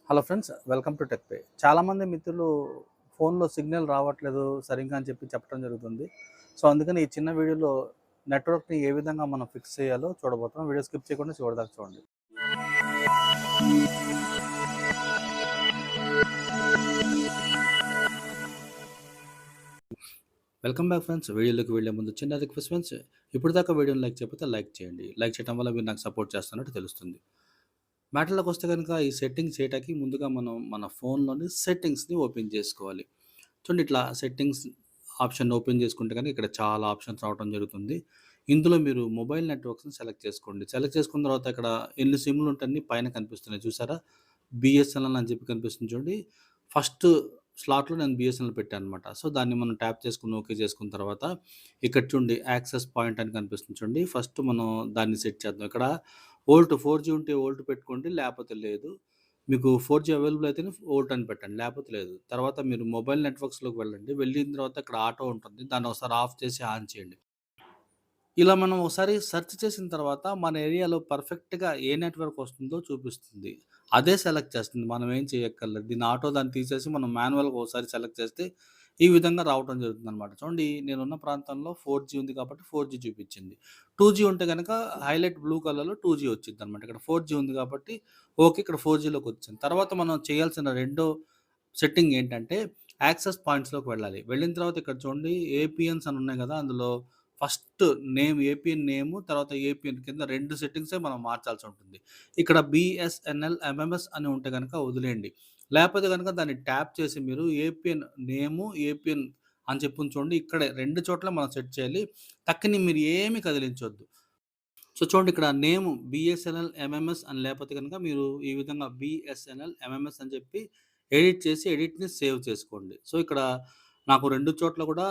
Hello friends, welcome to tech pay. చాలామంది మిత్రులు ఫోన్‌లో సిగ్నల్ రావట్లేదు సరింగా అని చెప్పడం జరుగుతుంది. సో, అందుకని ఈ చిన్న వీడియోలో నెట్వర్క్‌ని ఏ విధంగా మనం ఫిక్స్ చేయాలో చూడబోతున్నాం. వీడియో స్కిప్ చేయకుండా చివరిదాకా చూడండి. Welcome back friends. వీడియోలోకి వెళ్ళే ముందు చిన్న రిక్వెస్ట్ ఫ్రెండ్స్, ఇప్పటిదాకా వీడియోని లైక్ చేయకపోతే లైక్ చేయండి. లైక్ చేయడం వల్ల మీరు నాకు సపోర్ట్ చేస్తున్నట్టు తెలుస్తుంది. మ్యాటర్‌లోకి వస్తే గనుక ఈ సెట్టింగ్స్ చేయటానికి ముందుగా మనం మన ఫోన్‌లోని సెట్టింగ్స్‌ని ఓపెన్ చేసుకోవాలి. చూడండి, ఇట్లా సెట్టింగ్స్ ఆప్షన్ ఓపెన్ చేసుకుంటే కనుక ఇక్కడ చాలా ఆప్షన్స్ రావడం జరుగుతుంది. ఇందులో మీరు మొబైల్ నెట్వర్క్స్‌ని సెలెక్ట్ చేసుకోండి. సెలెక్ట్ చేసుకున్న తర్వాత ఇక్కడ ఎన్ని సిమ్‌లు ఉంటాయని పైన కనిపిస్తున్నాయి చూసారా? బీఎస్ఎన్ఎల్ అని చెప్పి కనిపిస్తుంది చూడండి. ఫస్ట్ స్లాట్‌లో నేను బీఎస్ఎన్ఎల్ పెట్టాననమాట. సో, దాన్ని మనం ట్యాప్ చేసుకొని ఓకే చేసుకున్న తర్వాత ఇక్కడ చూడండి యాక్సెస్ పాయింట్ అని కనిపిస్తుంది చూడండి. ఫస్ట్ మనం దాన్ని సెట్ చేద్దాం. ఇక్కడ వోల్ట్ 4జీ ఉంటే వోల్ట్ పెట్టుకోండి. లేకపోతే లేదు. మీకు 4జీ అవైలబుల్ అయితేనే వోల్ట్ అని పెట్టండి. లేకపోతే లేదు. తర్వాత మీరు మొబైల్ నెట్వర్క్స్‌లోకి వెళ్ళండి. వెళ్ళిన తర్వాత ఇక్కడ ఆటో ఉంటుంది. దాన్ని ఒకసారి ఆఫ్ చేసి ఆన్ చేయండి. ఇలా మనం ఒకసారి సెర్చ్ చేసిన తర్వాత మన ఏరియాలో పర్ఫెక్ట్‌గా ఏ నెట్వర్క్ వస్తుందో చూపిస్తుంది. అదే సెలెక్ట్ చేస్తుంది. మనం ఏం చేయక్కర్లేదు. దీన్ని ఆటో దాన్ని తీసేసి మనం మాన్యువల్‌గా ఒకసారి సెలెక్ట్ చేస్తే ఈ విధంగా రావటం జరుగుతుందనమాట. చూడండి, నేనున్న ప్రాంతంలో 4జీ ఉంది కాబట్టి 4జీ చూపించింది. 2జీ ఉంటే గనక హైలైట్ బ్లూ కలర్‌లో 2జీ వచ్చిద్దనమాట. ఇక్కడ 4జీ ఉంది కాబట్టి ఓకే. ఇక్కడ 4జీలోకి వచ్చింది. తర్వాత మనం చేయాల్సిన రెండో సెట్టింగ్ ఏంటంటే యాక్సెస్ పాయింట్స్‌లోకి వెళ్ళాలి. వెళ్ళిన తర్వాత ఇక్కడ చూడండి ఏపీఎన్స్ అని ఉన్నాయి గదా! అందులో ఫస్ట్ నేమ్ ఏపీఎన్ నేము, తర్వాత ఏపీఎన్ కింద 2 సెట్టింగ్సే మనం మార్చాల్సి ఉంటుంది. ఇక్కడ బీఎస్ఎన్ఎల్, ఎంఎంఎస్ అని ఉంటే గనక వదిలేయండి. లేపోతే గనక దాన్ని ట్యాప్ చేసి మీరు ఏపీఎన్ నేము, ఏపీఎన్ అని చెప్పుంది చూడండి. ఇక్కడే 2 చోట్ల మనం సెట్ చేయాలి. టక్కని మీరు ఏమి కదిలించొద్దు. సో, చూడండి ఇక్కడ నేమ్ బీఎస్ఎన్ఎల్ ఎంఎంఎస్ అని లేపోతే గనక మీరు ఈ విధంగా బీఎస్ఎన్ఎల్ ఎంఎంఎస్ అని చెప్పి ఎడిట్ చేసి ఎడిట్‌ని సేవ్ చేసుకోండి. సో, ఇక్కడ నాకు 2 చోట్ల కూడా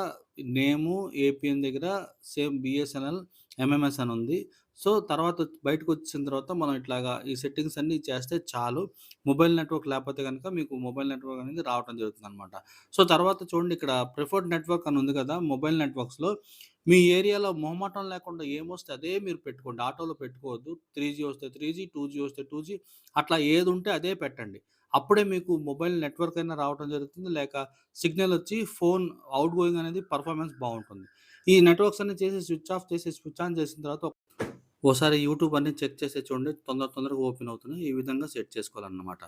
నేము, ఏపీఎన్ దగ్గర సేమ్ బీఎస్ఎన్ఎల్ ఎంఎంఎస్ అని ఉంది. సో, తర్వాత బయటకొచ్చిన తర్వాత మనం ఇట్లాగా ఈ సెట్టింగ్స్ అన్నీ చేస్తే చాలు. మొబైల్ నెట్వర్క్ లేపోతే గనక మీకు మొబైల్ నెట్వర్క్ అనేది రావటం జరుగుతుందనమాట. సో, తర్వాత చూడండి ఇక్కడ ప్రిఫర్డ్ నెట్వర్క్ అని ఉంది కదా! మొబైల్ నెట్వర్క్స్‌లో మీ ఏరియాలో మొహమాటం లేకుండా ఏమొస్తే అదే మీరు పెట్టుకోండి. ఆటోలో పెట్టుకోవద్దు. 3జీ వస్తే 3జీ, 2జీ వస్తే 2జీ అట్లా ఏదుంటే అదే పెట్టండి. అప్పుడే మీకు మొబైల్ నెట్వర్క్ అయినా రావటం జరుగుతుంది. లేక సిగ్నల్ వచ్చి ఫోన్ ఔట్ గోయింగ్ అనేది పర్ఫార్మెన్స్ బావుంటుంది. ఈ నెట్వర్క్స్ అన్నీ చేసి స్విచ్ ఆఫ్ చేసి, స్విచ్ ఆన్ చేసిన తర్వాత ఓసారి యూట్యూబ్ అన్నీ చెక్ చేసి చూడండి. తొందరగా ఓపెన్ అవుతున్నాయి. ఈ విధంగా సెట్ చేసుకోవాలన్నమాట.